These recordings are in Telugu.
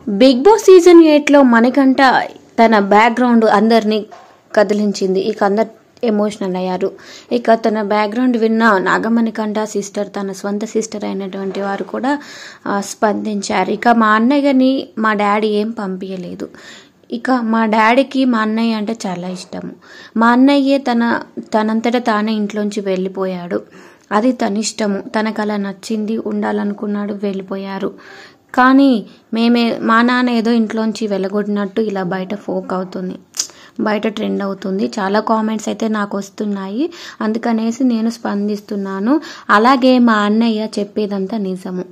బిగ్ బాస్ సీజన్ 8లో మణికంఠ తన బ్యాక్గ్రౌండ్ అందరినీ కదిలించింది. ఇక అందరు ఎమోషనల్ అయ్యారు. ఇక తన బ్యాక్గ్రౌండ్ విన్న నాగమణికంఠ సిస్టర్, తన స్వంత సిస్టర్ అయినటువంటి వారు కూడా స్పందించారు. ఇక మా అన్నయ్యని మా డాడీ ఏం పంపించలేదు. ఇక మా డాడీకి మా అన్నయ్య అంటే చాలా ఇష్టము. మా అన్నయ్యే తనంతటా తానే ఇంట్లోంచి వెళ్ళిపోయాడు. అది తన ఇష్టము. తనకు అలా నచ్చింది, ఉండాలనుకున్నాడు, వెళ్ళిపోయారు. కానీ మా నాన్న ఏదో ఇంట్లోంచి వెళ్ళగొట్టినట్టు ఇలా బయట ఫోక్ అవుతుంది, బయట ట్రెండ్ అవుతుంది. చాలా కామెంట్స్ అయితే నాకు వస్తున్నాయి. అందుకనేసి నేను స్పందిస్తున్నాను. అలాగే మా అన్నయ్య చెప్పేదంతా నిజము.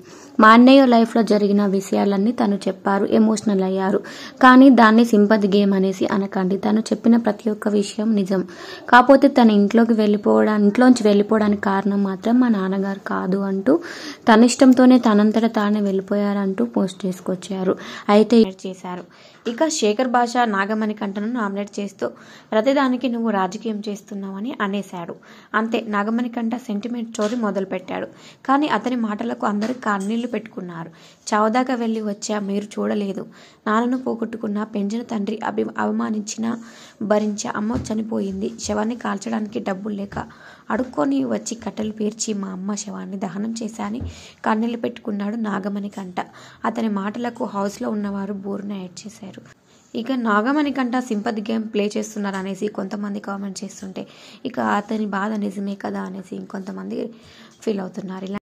మా అన్నయ్య లైఫ్లో జరిగిన విషయాలన్నీ తను చెప్పారు, ఎమోషనల్ అయ్యారు. కానీ దాన్ని సింపతి గేమ్ అనేసి అనకండి. తను చెప్పిన ప్రతి ఒక్క విషయం నిజం. కాకపోతే తన ఇంట్లోంచి వెళ్ళిపోవడానికి కారణం మాత్రం మా నాన్నగారు కాదు అంటూ తన ఇష్టంతోనే తనంతట తానే వెళ్ళిపోయారంటూ పోస్ట్ చేసుకొచ్చారు. అయితే చేశారు. ఇక శేఖర్ భాష నాగమణికంఠను నామినేట్ చేస్తూ ప్రతిదానికి నువ్వు రాజకీయం చేస్తున్నావని అనేశాడు. అంతే, నాగమణికంఠ సెంటిమెంట్ స్టోరీ మొదలుపెట్టాడు. కానీ అతని మాటలకు అందరూ కన్నీళ్లు పెట్టుకున్నారు. చావుదాకా వెళ్ళి వచ్చా, మీరు చూడలేదు. నాన్నను పోగొట్టుకున్న, పెంచిన తండ్రి అవమానించినా భరించా. అమ్మ చనిపోయింది. శవాన్ని కాల్చడానికి డబ్బులు లేక అడుక్కొని వచ్చి కట్టెలు పేర్చి మా అమ్మ శవాన్ని దహనం చేశాని కన్నీళ్లు పెట్టుకున్నాడు నాగమణికంఠ. అతని మాటలకు హౌస్లో ఉన్నవారు బోరున యాడ్ చేశారు. ఇక నాగమణికంఠ సింపతి గేమ్ ప్లే చేస్తున్నారు అనేసి కొంతమంది కామెంట్ చేస్తుంటే, ఇక అతని బాధ నిజమే కదా అనేసి ఇంకొంతమంది ఫీల్ అవుతున్నారు.